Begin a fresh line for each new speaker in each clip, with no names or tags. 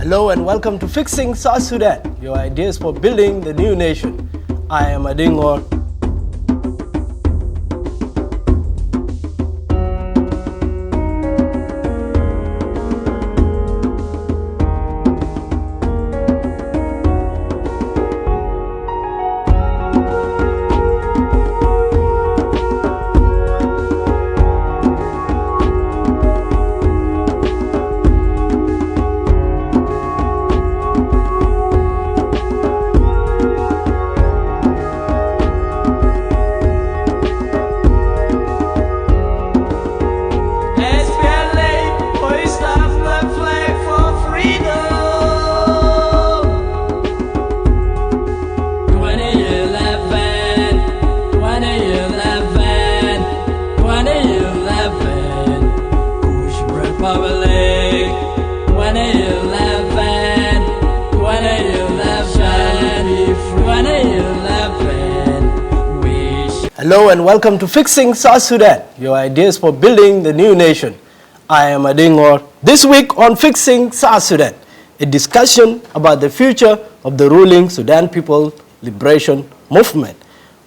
Hello and welcome to Fixing South Sudan, your ideas for building the new nation. I am Adingor. Hello and welcome to Fixing South Sudan, your ideas for building the new nation. I am Adingor. This week on Fixing South Sudan, a discussion about the future of the ruling Sudan People Liberation Movement.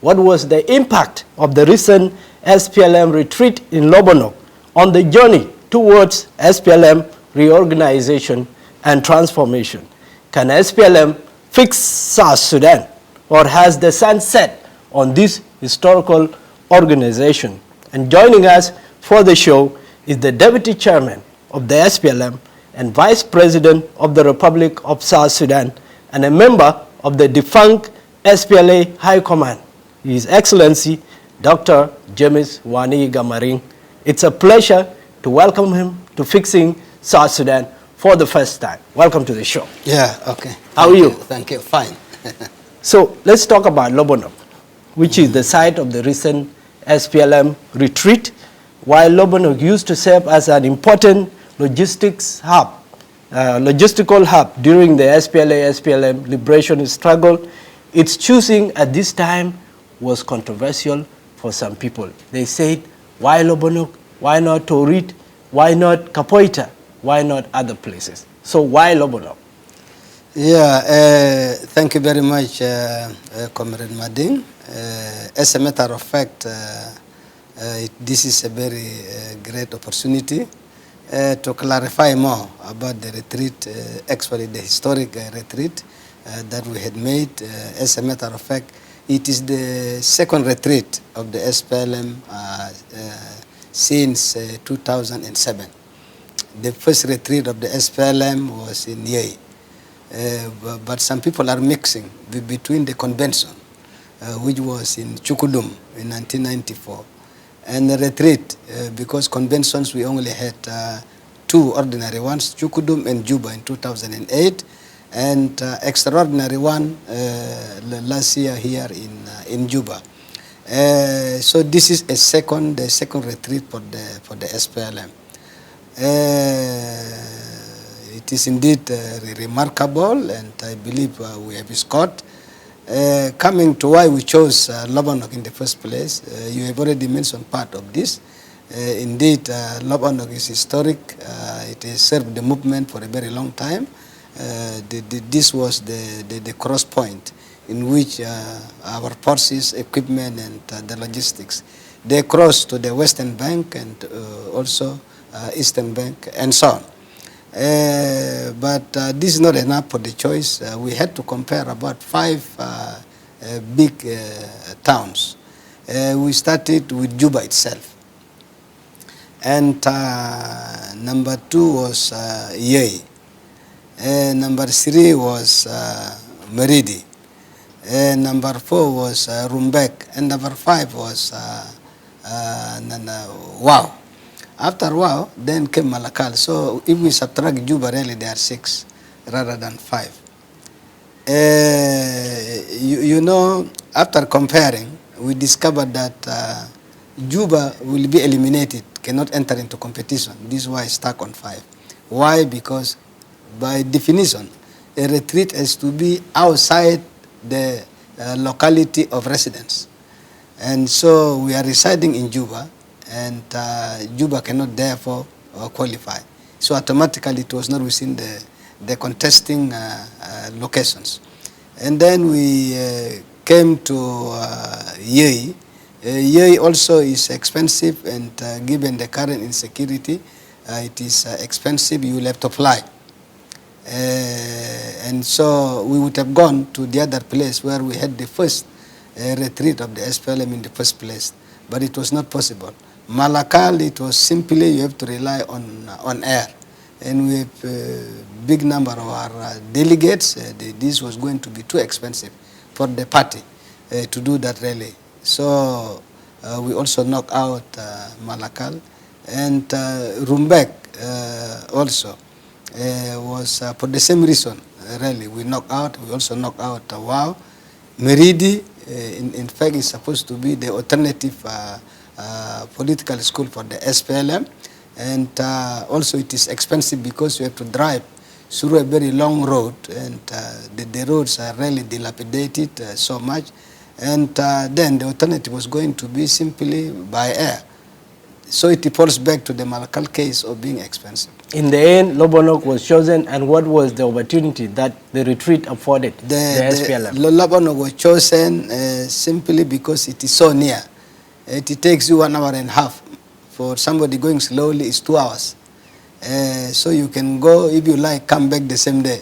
What was the impact of the recent SPLM retreat in Lobonok on the journey towards SPLM reorganization and transformation? Can SPLM fix South Sudan, or has the sun set on this historical organization? And joining us for the show is the Deputy Chairman of the SPLM and Vice President of the Republic of South Sudan and a member of the defunct SPLA High Command, His Excellency Dr. James Wani Igga. It's a pleasure to welcome him to Fixing South Sudan for the first time. Welcome to the show.
Yeah, okay.
How are you?
Thank you, fine.
So let's talk about Lobonok, which is the site of the recent SPLM retreat. While Lobonok used to serve as an important logistical hub during the SPLA-SPLM liberation struggle, its choosing at this time was controversial for some people. They said, why Lobonok? Why not Torit? Why not Kapoita? Why not other places? So why Lobonok?
Yeah, thank you very much, Comrade Mading. As a matter of fact, this is a very great opportunity to clarify more about the retreat, actually the historic retreat that we had made. As a matter of fact, it is the second retreat of the SPLM since 2007. The first retreat of the SPLM was in Yei. But some people are mixing between the convention, which was in Chukudum in 1994, and the retreat, because conventions we only had two ordinary ones, Chukudum and Juba in 2008, and extraordinary one last year here in Juba. So this is the second retreat for the SPLM. It is indeed remarkable, and I believe we have scored. Coming to why we chose Lobonok in the first place, you have already mentioned part of this. Indeed, Lobonok is historic. It has served the movement for a very long time. This was the cross point in which our forces, equipment, and the logistics, they crossed to the Western Bank and also Eastern Bank and so on. But this is not enough for the choice. We had to compare about 5 big towns. We started with Juba itself. And number 2 was Yei. Number 3 was Meridi. Number 4 was Rumbek. And number 5 was Wow. After Wow, then came Malakal. So if we subtract Juba, really there are 6 rather than 5. You know, after comparing, we discovered that Juba will be eliminated, cannot enter into competition. This is why it's stuck on 5. Why? Because by definition, a retreat has to be outside the locality of residence. And so we are residing in Juba, and Juba cannot therefore qualify. So automatically it was not within the contesting locations. And then we came to Yei. Yei also is expensive, and given the current insecurity, it is expensive. You will have to fly. And so we would have gone to the other place where we had the first retreat of the SPLM in the first place, but it was not possible. Malakal, it was simply you have to rely on air, and we have a big number of our delegates. This was going to be too expensive for the party to do that rally. So we also knocked out Malakal, and Rumbek also was for the same reason. Really, we knocked out. We also knocked out Wow. Meridi, in fact, is supposed to be the alternative political school for the SPLM, and also it is expensive because you have to drive through a very long road, and the roads are really dilapidated so much, and then the alternative was going to be simply by air. So it falls back to the Malakal case of being expensive.
In the end, Lobonok was chosen, and what was the opportunity that the retreat afforded the SPLM?
Lobonok was chosen simply because it is so near. It takes you 1 hour and a half. For somebody going slowly, it's 2 hours. So you can go, if you like, come back the same day.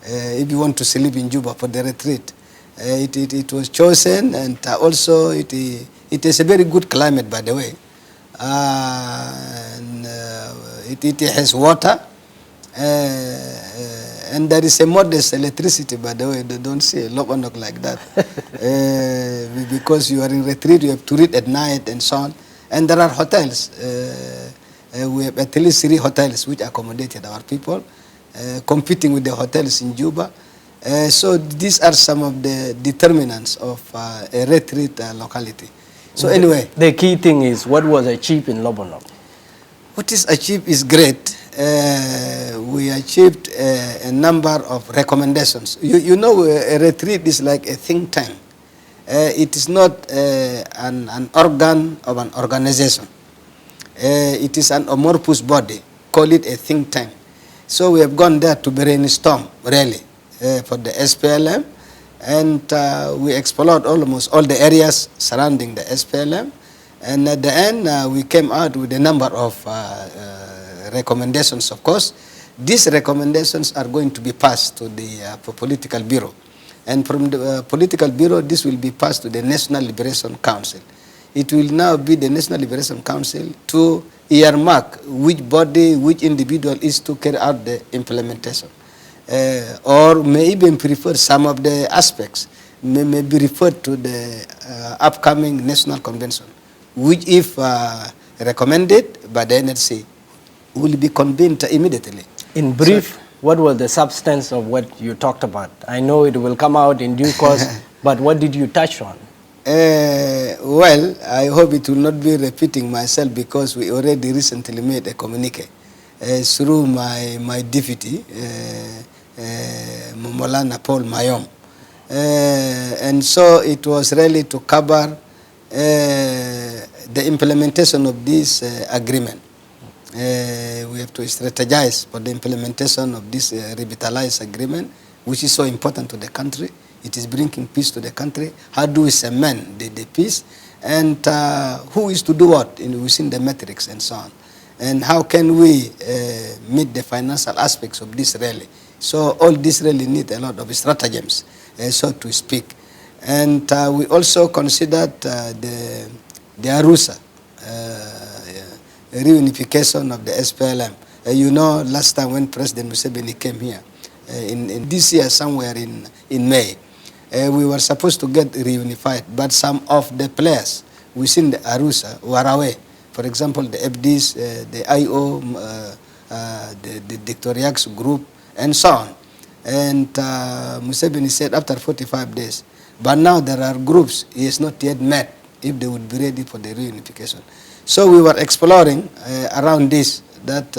If you want to sleep in Juba for the retreat. It was chosen, and also it is a very good climate, by the way. And it has water, and there is a modest electricity, by the way. They don't see a Lobonok like that. Because you are in retreat, you have to read at night and so on. And there are hotels. We have at least 3 hotels which accommodated our people, competing with the hotels in Juba. So these are some of the determinants of a retreat locality. So anyway,
the key thing is what was achieved in Lobonok.
What is achieved is great. We achieved a number of recommendations. You know, a retreat is like a think tank. It is not an organ of an organization. It is an amorphous body. Call it a think tank. So we have gone there to brainstorm, really, for the SPLM. And we explored almost all the areas surrounding the SPLM. And at the end, we came out with a number of recommendations, of course. These recommendations are going to be passed to the political bureau. And from the political bureau, this will be passed to the National Liberation Council. It will now be the National Liberation Council to earmark which body, which individual is to carry out the implementation. Or may even prefer some of the aspects, may be referred to the upcoming National Convention, which if recommended by the NLC, will be convened immediately.
In brief, what was the substance of what you talked about? I know it will come out in due course, but what did you touch on?
Well, I hope it will not be repeating myself, because we already recently made a communique through my deputy, Momolana Paul Mayom. And so it was really to cover the implementation of this agreement. We have to strategize for the implementation of this revitalized agreement, which is so important to the country. It is bringing peace to the country. How do we cement the peace? And who is to do what within the metrics and so on? And how can we meet the financial aspects of this rally? So all this really need a lot of stratagems, so to speak. And we also considered the Arusa, reunification of the SPLM. You know, last time when President Museveni came here, in this year somewhere in May, we were supposed to get reunified, but some of the players within the Arusa were away. For example, the FDs, the IO, the Dictoriax group, and so on. And Museveni said after 45 days, but now there are groups he has not yet met if they would be ready for the reunification. So we were exploring around this, that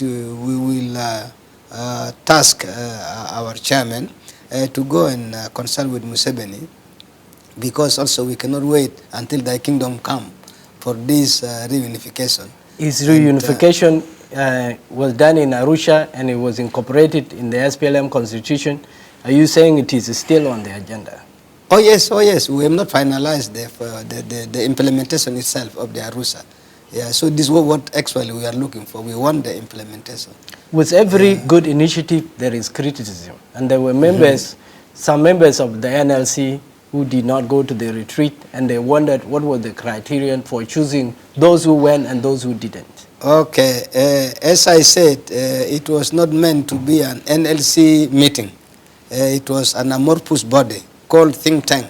we will task our chairman to go and consult with Museveni, because also we cannot wait until the kingdom come for this reunification.
Is reunification was done in Arusha and it was incorporated in the SPLM constitution. Are you saying it is still on the agenda?
Oh yes, oh yes. We have not finalized the implementation itself of the Arusha. Yeah, so this is what actually we are looking for. We want the implementation.
With every good initiative, there is criticism. And there were members, some members of the NLC who did not go to the retreat, and they wondered what was the criterion for choosing those who went and those who didn't.
Okay, as I said, it was not meant to be an NLC meeting. It was an amorphous body called think tank.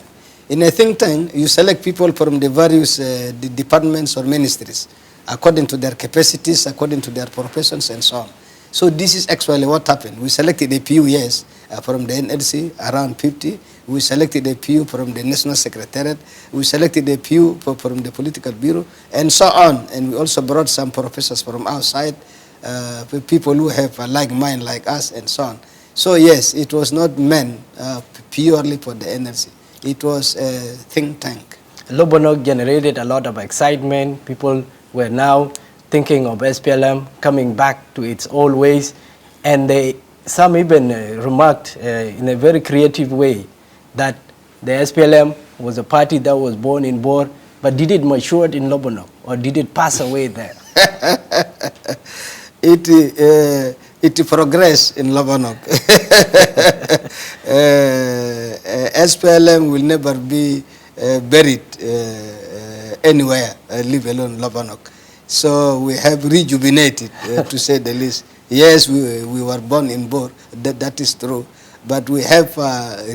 In a think tank, you select people from the various the departments or ministries according to their capacities, according to their professions, and so on. So this is actually what happened. We selected a few, yes, from the NLC, around 50. We selected a few from the National Secretariat. We selected a few from the Political Bureau, and so on. And we also brought some professors from outside, people who have a like mind like us, and so on. So yes, it was not meant purely for the NLC. It was a think tank.
Lobonok generated a lot of excitement. People were now thinking of SPLM coming back to its old ways. And some even remarked in a very creative way that the SPLM was a party that was born in Bor, but did it mature in Lobonok, or did it pass away there?
It progressed in Lobonok. SPLM will never be buried anywhere, leave alone Lobonok. So we have rejuvenated, to say the least. Yes, we were born in Bor, that is true, but we have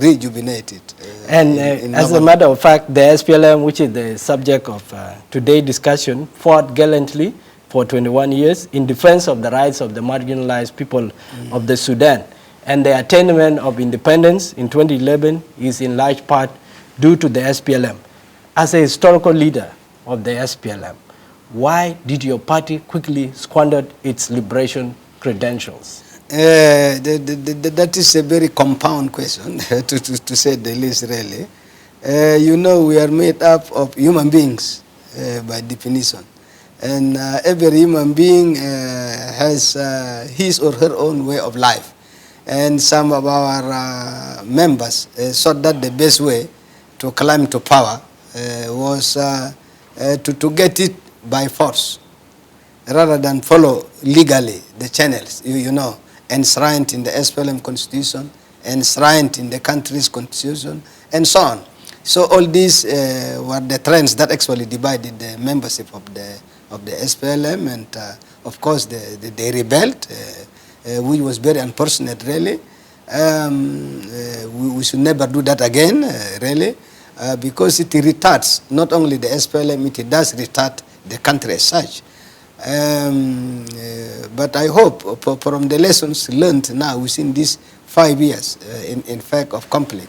rejuvenated.
And as a matter of fact, the SPLM, which is the subject of today's discussion, fought gallantly for 21 years in defense of the rights of the marginalized people of the Sudan. And the attainment of independence in 2011 is in large part due to the SPLM. As a historical leader of the SPLM, why did your party quickly squander its liberation credentials?
That is a very compound question, to say the least, really. You know, we are made up of human beings by definition. And every human being has his or her own way of life. And some of our members thought that the best way to climb to power was to get it by force, rather than follow legally the channels, you know, enshrined in the SPLM constitution, enshrined in the country's constitution, and so on. So all these were the trends that actually divided the membership of the SPLM, and of course they rebelled, which was very unfortunate, really. We should never do that again, really, because it retards not only the SPLM, it does retard the country as such. But I hope from the lessons learned now within these 5 years, in fact, of conflict,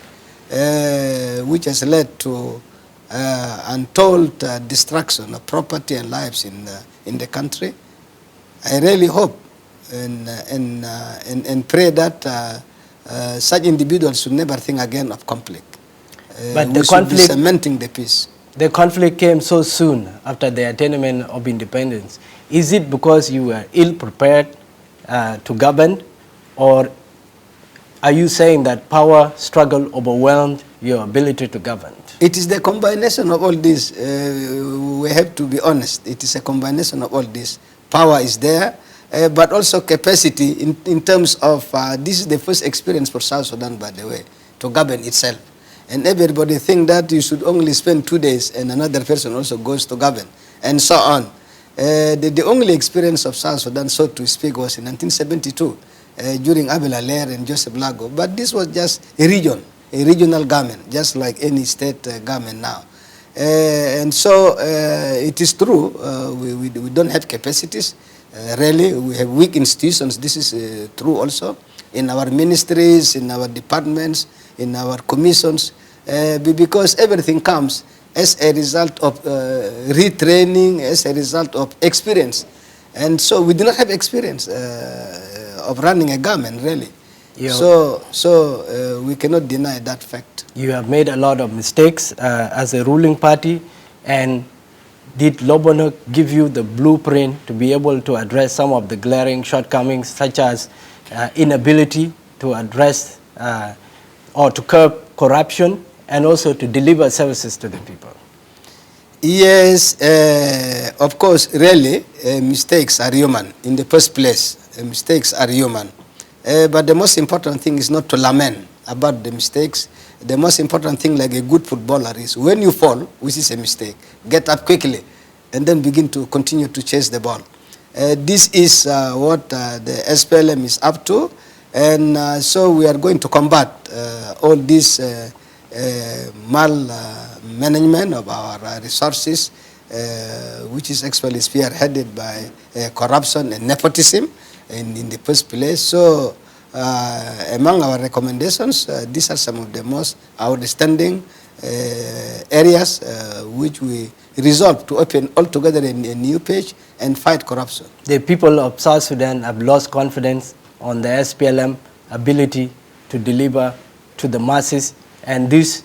which has led to untold destruction of property and lives in the country, I really hope and pray that such individuals should never think again of conflict.
But
we should be cementing the peace.
The conflict came so soon after the attainment of independence. Is it because you were ill-prepared to govern, or are you saying that power struggle overwhelmed your ability to govern?
It is the combination of all this. We have to be honest. It is a combination of all this. Power is there, but also capacity in terms of, this is the first experience for South Sudan, by the way, to govern itself. And everybody think that you should only spend 2 days and another person also goes to govern, and so on. The only experience of South Sudan, so to speak, was in 1972 during Abel Aller and Joseph Lago. But this was just a regional government, just like any state government now. And so it is true, we don't have capacities. Really, we have weak institutions. This is true also in our ministries, in our departments, in our commissions, because everything comes as a result of retraining, as a result of experience. And so we do not have experience of running a government, really. So we cannot deny that fact.
You have made a lot of mistakes as a ruling party, and Did Lobonok give you the blueprint to be able to address some of the glaring shortcomings, such as inability to address or to curb corruption, and also to deliver services to the people?
Yes, of course, really, mistakes are human in the first place. Mistakes are human. But the most important thing is not to lament about the mistakes. The most important thing, like a good footballer, is when you fall, which is a mistake, get up quickly and then begin to continue to chase the ball. This is what the SPLM is up to, and so we are going to combat all this management of our resources, which is actually spearheaded by corruption and nepotism in the first place. So among our recommendations, these are some of the most outstanding areas which we resolve to open altogether a new page and fight corruption.
The people of South Sudan have lost confidence on the SPLM ability to deliver to the masses, and this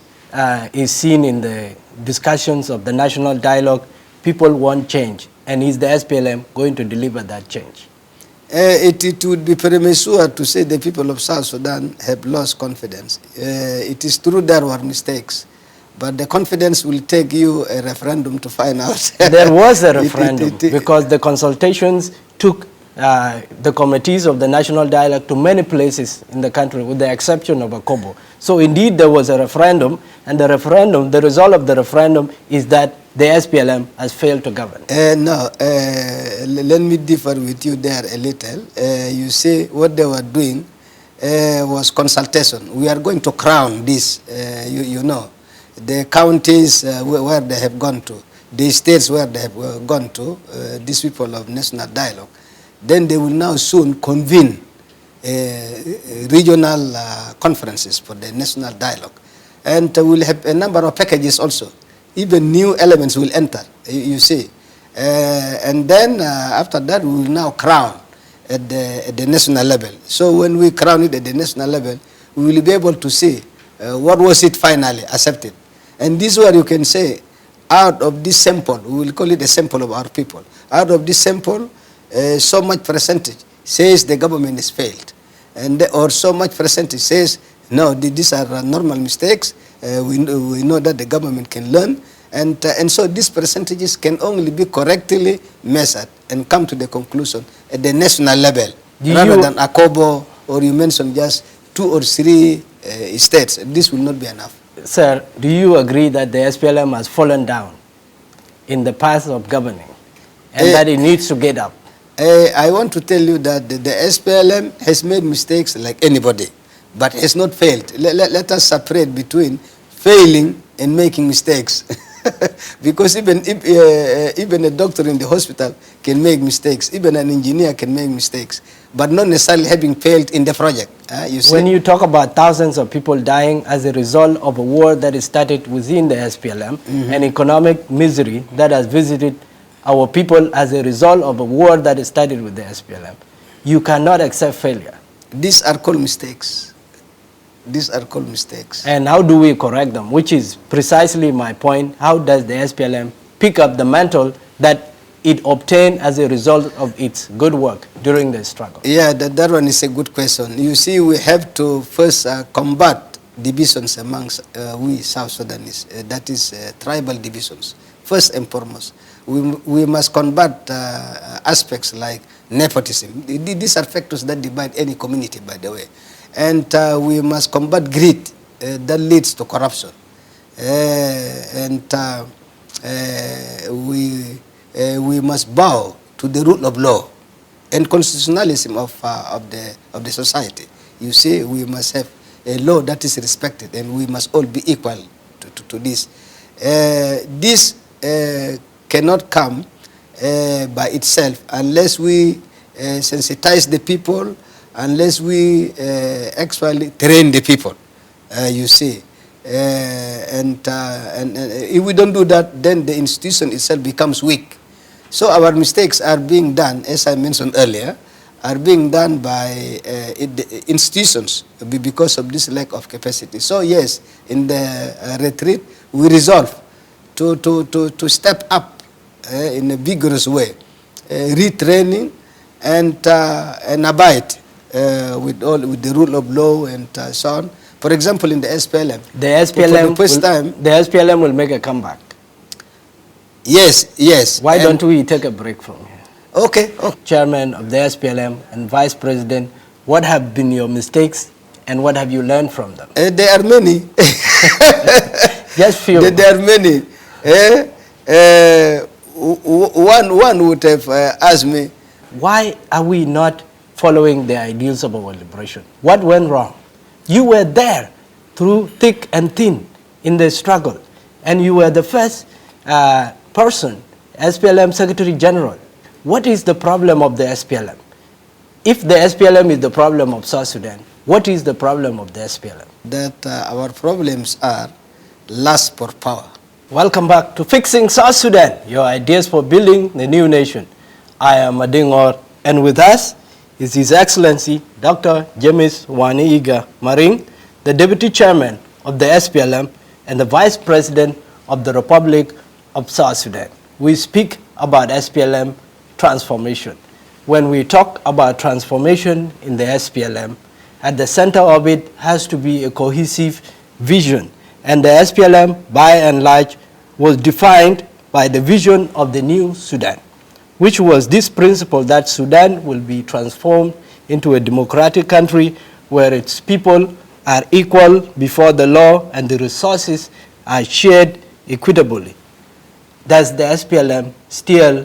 is seen in the discussions of the national dialogue. People want change, and is the SPLM going to deliver that change?
It would be premature to say the people of South Sudan have lost confidence. It is true there were mistakes, but the confidence will take you a referendum to find out.
There was a referendum because the consultations took the committees of the national dialogue to many places in the country, with the exception of Akobo. So indeed there was a referendum, and the result of the referendum is that the SPLM has failed to govern.
No, let me differ with you there a little. You see, what they were doing was consultation. We are going to crown this, you know, the counties where they have gone to, the states where they have gone to, these people of national dialogue. Then they will now soon convene regional conferences for the national dialogue. And we'll have a number of packages also. Even new elements will enter, you see. And then after that, we will now crown at the national level. So when we crown it at the national level, we will be able to see what was it finally accepted. And this is where you can say, out of this sample, we will call it a sample of our people, out of this sample, so much percentage says the government has failed, and or so much percentage says no, these are normal mistakes. We know that the government can learn, and so these percentages can only be correctly measured and come to the conclusion at the national level, rather than Akobo, or you mentioned just 2 or 3 states. This will not be enough.
Sir, do you agree that the SPLM has fallen down in the path of governing, and that it needs to get up?
I want to tell you that the SPLM has made mistakes like anybody, but has not failed. Let us separate between failing and making mistakes. Because even a doctor in the hospital can make mistakes. Even an engineer can make mistakes, but not necessarily having failed in the project. You see?
When you talk about thousands of people dying as a result of a war that is started within the SPLM, and economic misery that has visited our people as a result of a war that is started with the SPLM, you cannot accept failure.
These are called mistakes. These are called mistakes.
And how do we correct them? Which is precisely my point. How does the SPLM pick up the mantle that it obtained as a result of its good work during the struggle?
Yeah, that one is a good question. You see, we have to first combat divisions amongst we South Sudanese. That is tribal divisions, first and foremost. We must combat aspects like nepotism. These are factors that divide any community, by the way. And we must combat greed that leads to corruption. We must bow to the rule of law and constitutionalism of the society. You see, we must have a law that is respected, and we must all be equal to this. This cannot come by itself unless we sensitize the people, unless we actually train the people, you see. And if we don't do that, then the institution itself becomes weak. So our mistakes are being done, as I mentioned earlier, are being done by the institutions because of this lack of capacity. So yes, in the retreat, we resolve to step up in a vigorous way, retraining and abide with the rule of law and so on. For example, in the SPLM,
the SPLM, the SPLM will make a comeback.
Yes, yes.
Why don't we take a break from here?
Okay.
Chairman of the SPLM and Vice President, what have been your mistakes and what have you learned from them?
There are many.
Just few.
There are many. One would have asked me,
why are we not following the ideals of our liberation? What went wrong? You were there through thick and thin in the struggle, and you were the first person, SPLM Secretary General. What is the problem of the SPLM? If the SPLM is the problem of South Sudan, what is the problem of the SPLM?
That our problems are lust for power.
Welcome back to Fixing South Sudan, your ideas for building the new nation. I am Adingor, and with us is His Excellency Dr. James Wani Igga Maring, the Deputy Chairman of the SPLM and the Vice President of the Republic of South Sudan. We speak about SPLM transformation. When we talk about transformation in the SPLM, at the center of it has to be a cohesive vision. And the SPLM, by and large, was defined by the vision of the new Sudan, which was this principle that Sudan will be transformed into a democratic country where its people are equal before the law and the resources are shared equitably. Does the SPLM still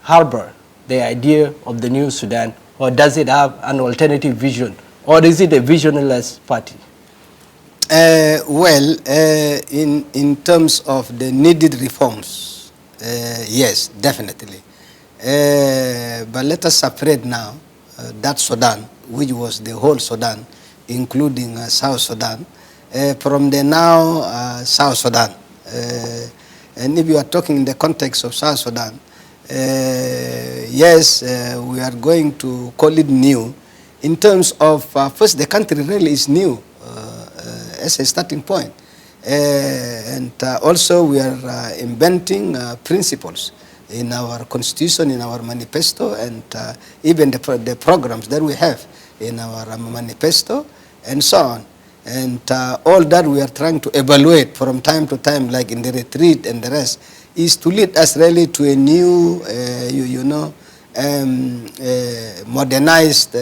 harbor the idea of the new Sudan, or does it have an alternative vision, or is it a visionless party?
In terms of the needed reforms, yes, definitely. But let us separate now that Sudan, which was the whole Sudan, including South Sudan, from the now South Sudan. And if you are talking in the context of South Sudan, yes, we are going to call it new. In terms of, first, the country really is new as a starting point. And also we are inventing principles in our constitution, in our manifesto, and even the programs that we have in our manifesto, and so on. And all that we are trying to evaluate from time to time, like in the retreat and the rest, is to lead us really to a new, modernized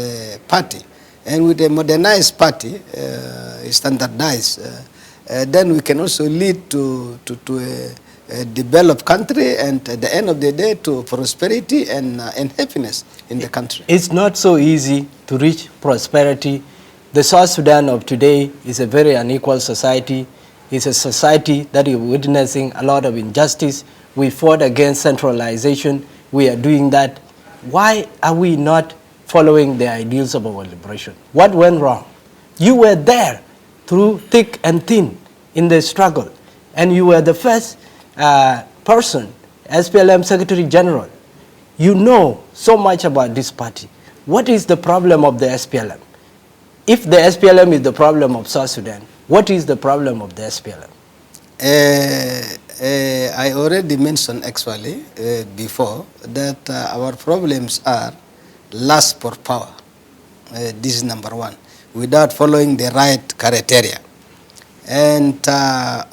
party. And with a modernized party, standardized, then we can also lead to a developed country, and at the end of the day to prosperity and happiness in the country.
It's not so easy to reach prosperity. The South Sudan of today is a very unequal society. It's a society that is witnessing a lot of injustice. We fought against centralization. We are doing that. Why are we not following the ideals of our liberation? What went wrong? You were there through thick and thin in the struggle, and you were the first person, SPLM Secretary General. You know so much about this party. What is the problem of the SPLM? If the SPLM is the problem of South Sudan, what is the problem of the SPLM?
I already mentioned actually before that our problems are lust for power. This is number one, without following the right criteria. And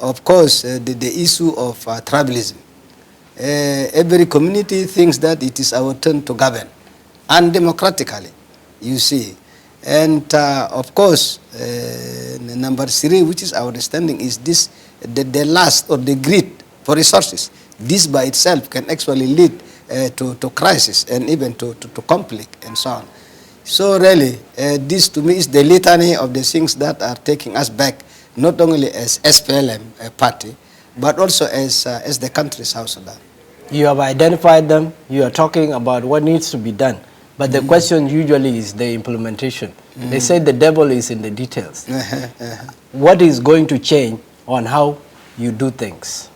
of course, the issue of tribalism. Every community thinks that it is our turn to govern, undemocratically, you see. And of course, number three, which is our understanding, is this, the lust or the greed for resources. This by itself can actually lead to crisis and even to conflict and so on. So really, this to me is the litany of the things that are taking us back, not only as SPLM party, but also as the country South Sudan.
You have identified them. You are talking about what needs to be done. But the question usually is the implementation. They say the devil is in the details. What is going to change on how you do things?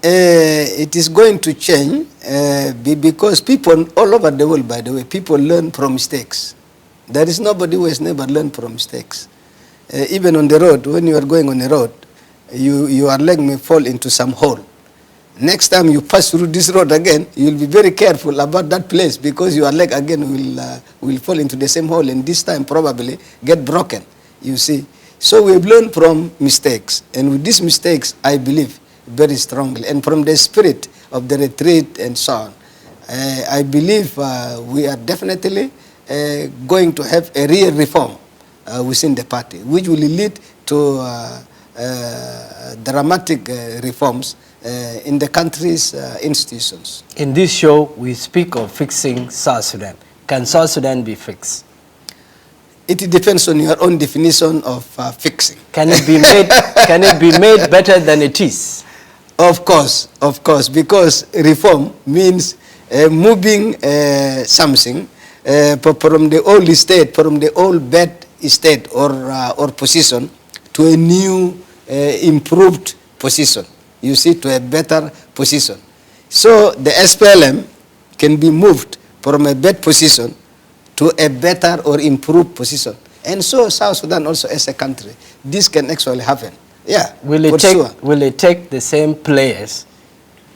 It is going to change because people all over the world, by the way, people learn from mistakes. There is nobody who has never learned from mistakes. Even on the road, when you are going on the road, your leg may fall into some hole. Next time you pass through this road again, you'll be very careful about that place because your leg again will fall into the same hole and this time probably get broken, you see. So we've learned from mistakes, and with these mistakes, I believe very strongly, and from the spirit of the retreat and so on, I believe we are definitely going to have a real reform within the party, which will lead to dramatic reforms in the country's institutions.
In this show, we speak of fixing South Sudan. Can South Sudan be fixed?
It depends on your own definition of fixing.
Can it be made? Can it be made better than it is?
Of course, because reform means moving something from the old state, from the old bad state or position to a new improved position. You see, to a better position. So the SPLM can be moved from a bad position to a better or improved position. And so South Sudan also as a country, this can actually happen. Yeah,
will it take the same players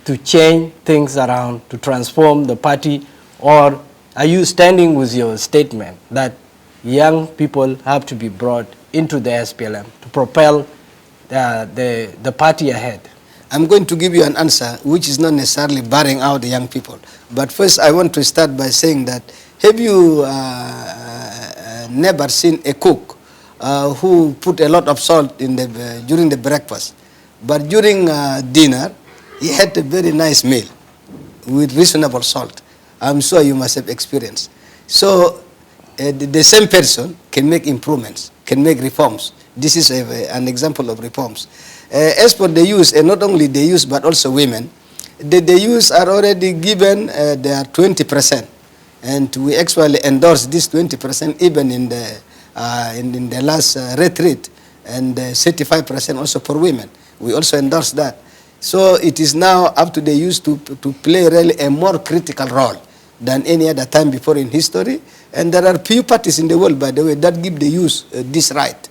to change things around, to transform the party, or are you standing with your statement that young people have to be brought into the SPLM to propel the party ahead?
I'm going to give you an answer which is not necessarily barring out the young people. But first I want to start by saying that, have you never seen a cook who put a lot of salt in during the breakfast, but during dinner he had a very nice meal with reasonable salt? I'm sure you must have experienced. So the same person can make improvements, can make reforms. This is an example of reforms. As for the youth, and not only the youth but also women, the youth are already given their 20%, and we actually endorse this 20% even in the last retreat, and 35% also for women. We also endorse that. So it is now up to the youth to play really a more critical role than any other time before in history. And there are few parties in the world, by the way, that give the youth this right.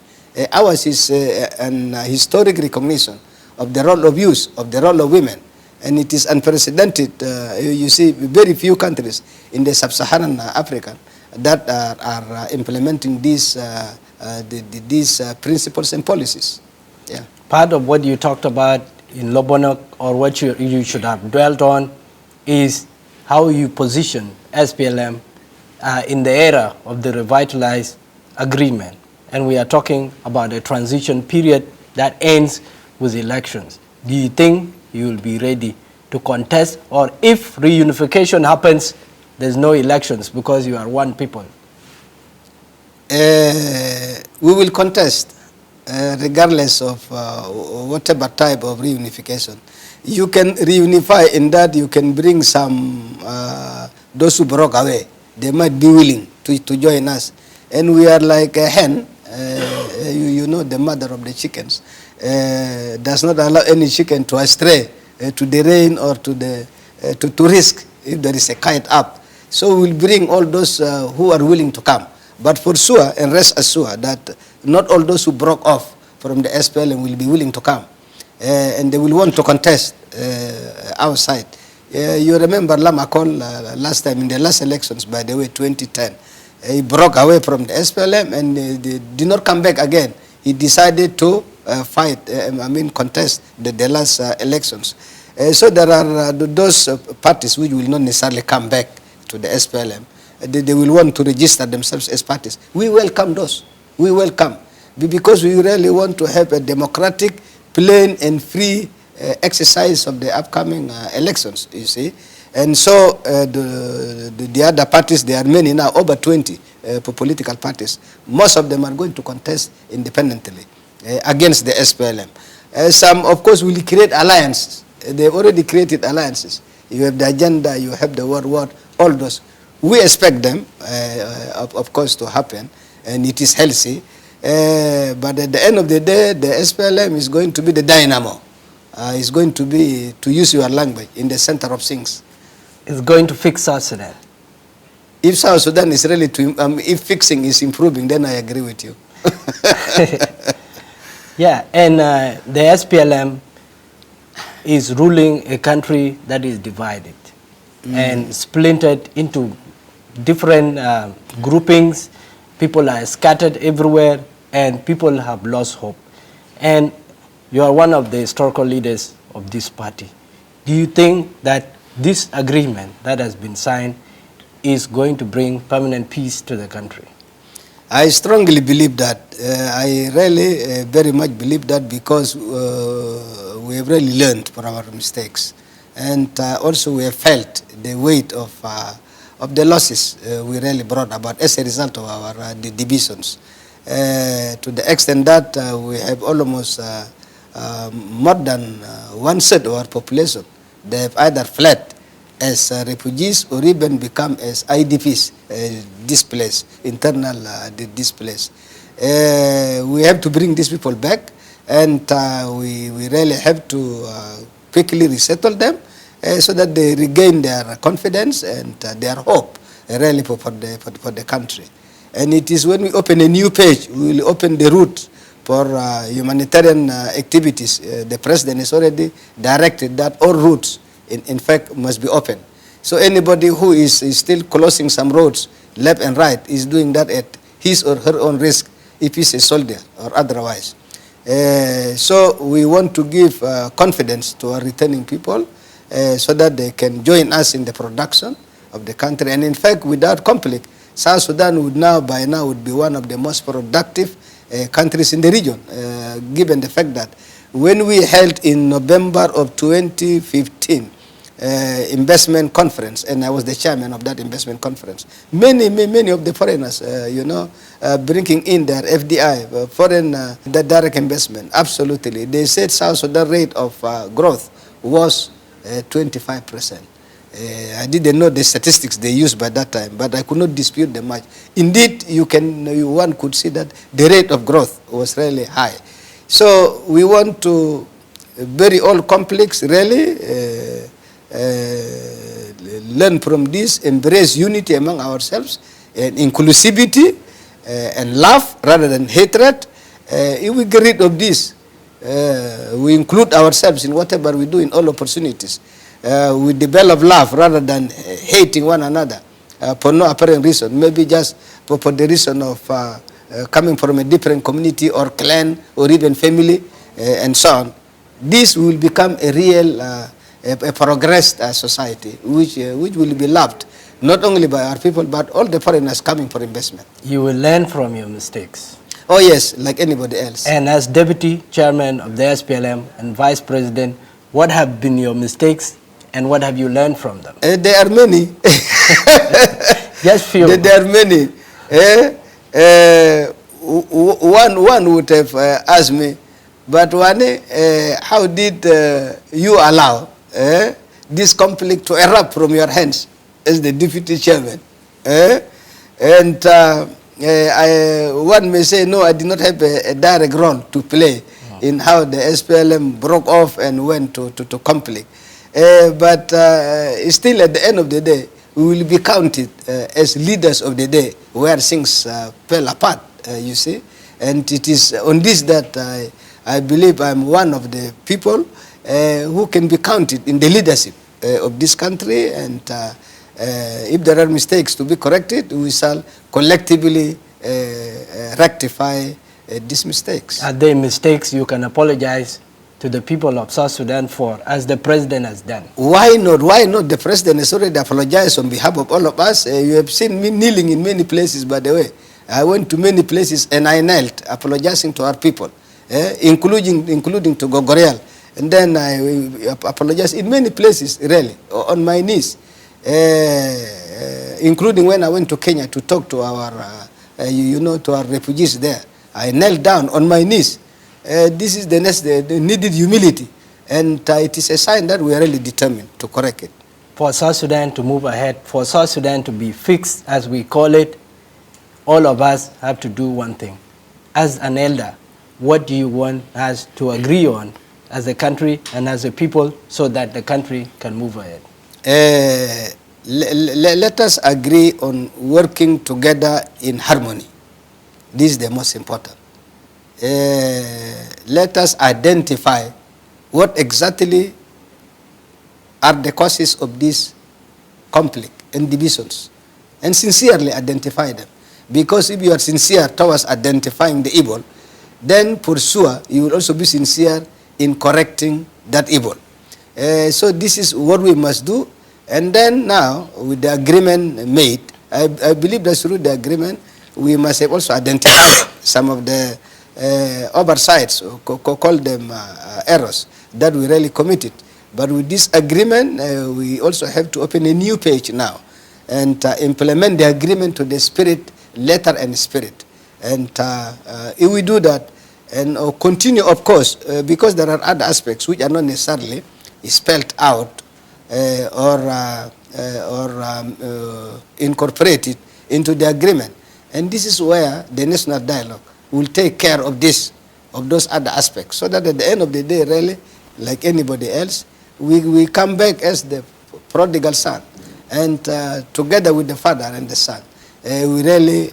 Ours is an historic recognition of the role of youth, of the role of women, and it is unprecedented. You see, very few countries in the sub-Saharan Africa that are implementing these principles and policies. Yeah.
Part of what you talked about in Lobonok, or what you should have dwelt on, is how you position SPLM in the era of the revitalized agreement. And we are talking about a transition period that ends with elections. Do you think you will be ready to contest, or if reunification happens, there's no elections because you are one people?
We will contest regardless of whatever type of reunification. You can reunify in that you can bring some, those who broke away, they might be willing to join us. And we are like a hen. You know, the mother of the chickens does not allow any chicken to astray to the rain or to risk if there is a kite up. So we'll bring all those who are willing to come. But for sure, and rest assured that not all those who broke off from the SPLM will be willing to come. And they will want to contest outside. You remember Lamakol last time in the last elections, by the way, 2010. He broke away from the SPLM and did not come back again. He decided to contest the last elections. So there are those parties which will not necessarily come back to the SPLM. They will want to register themselves as parties. We welcome those. We welcome. Because we really want to have a democratic, plain and free exercise of the upcoming elections, you see. And so the other parties, there are many now, over 20 political parties. Most of them are going to contest independently against the SPLM. Some, of course, will create alliances. They've already created alliances. You have the agenda, you have the word, all those. We expect them, of course, to happen, and it is healthy. But at the end of the day, the SPLM is going to be the dynamo. It's going to be, to use your language, in the center of things.
It's going to fix South Sudan.
If South Sudan is really if fixing is improving, then I agree with you.
Yeah, and the SPLM is ruling a country that is divided and splintered into different groupings. People are scattered everywhere, and people have lost hope. And you are one of the historical leaders of this party. Do you think that this agreement that has been signed is going to bring permanent peace to the country?
I strongly believe that. I really very much believe that, because we have really learned from our mistakes. And also we have felt the weight of the losses we really brought about as a result of our the divisions. To the extent that we have almost more than one-third of our population. They have either fled as refugees or even become as IDPs, displaced, internal displaced. We have to bring these people back, and we really have to quickly resettle them so that they regain their confidence and their hope really for the country. And it is when we open a new page, we will open the route for humanitarian activities. The president has already directed that all routes, in fact, must be open. So anybody who is still closing some roads, left and right, is doing that at his or her own risk, if he's a soldier or otherwise. So we want to give confidence to our returning people so that they can join us in the production of the country. And in fact, without conflict, South Sudan would by now be one of the most productive countries in the region, given the fact that when we held in November of 2015 investment conference, and I was the chairman of that investment conference, many of the foreigners, bringing in their FDI, foreign direct investment, absolutely. They said South Sudan rate of growth was 25%. I didn't know the statistics they used by that time, but I could not dispute them much. Indeed, one could see that the rate of growth was really high. So we want to bury all conflicts, really, learn from this, embrace unity among ourselves, and inclusivity, and love rather than hatred. If we get rid of this, we include ourselves in whatever we do, in all opportunities. We develop love rather than hating one another for no apparent reason, maybe just for the reason of coming from a different community or clan or even family, and so on. This will become a real, a progressed society, which will be loved not only by our people but all the foreigners coming for investment.
You will learn from your mistakes.
Oh yes, like anybody else.
And as Deputy Chairman of the SPLM and Vice President, what have been your mistakes and what have you learned from them?
There are many.
Just few.
There are many. One would have asked me, but Wani, how did you allow this conflict to erupt from your hands as the Deputy Chairman? And one may say, no, I did not have a direct role to play in how the SPLM broke off and went to conflict. But still, at the end of the day, we will be counted as leaders of the day where things fell apart, you see. And it is on this that I believe I'm one of the people who can be counted in the leadership of this country. And if there are mistakes to be corrected, we shall collectively rectify these mistakes.
Are there mistakes you can apologize to the people of South Sudan for, as the president has done?
Why not? Why not? The president has already apologized on behalf of all of us. You have seen me kneeling in many places, by the way. I went to many places and I knelt, apologizing to our people, including to Gogorial. And then I apologized in many places, really, on my knees, including when I went to Kenya to talk to our, to our refugees there. I knelt down on my knees. This is the needed humility, and it is a sign that we are really determined to correct it.
For South Sudan to move ahead, for South Sudan to be fixed, as we call it, all of us have to do one thing. As an elder, what do you want us to agree on as a country and as a people so that the country can move ahead?
Let us agree on working together in harmony. This is the most important. Let us identify what exactly are the causes of this conflict and divisions, and sincerely identify them. Because if you are sincere towards identifying the evil, then for sure you will also be sincere in correcting that evil. So this is what we must do. And then now, with the agreement made, I believe that through the agreement, we must have also identified some of the oversights, or call them errors, that we really committed. But with this agreement, we also have to open a new page now and implement the agreement to the spirit, letter and spirit. And if we do that, and continue, of course, because there are other aspects which are not necessarily spelled out or incorporated into the agreement. And this is where the national dialogue will take care of this, of those other aspects, so that at the end of the day, really, like anybody else, we come back as the prodigal son, and together with the father and the son, we really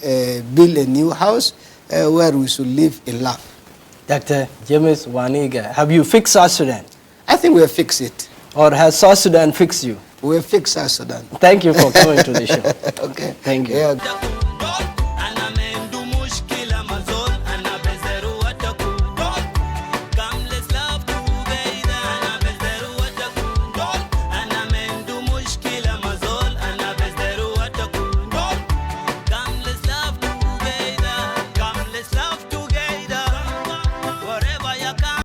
build a new house where we should live in love.
Dr. James Wani Igga, have you fixed South Sudan?
I think we have fixed it.
Or has South Sudan fixed you?
We have fixed South Sudan.
Thank you for coming to the show.
Okay.
Thank you.
Yeah.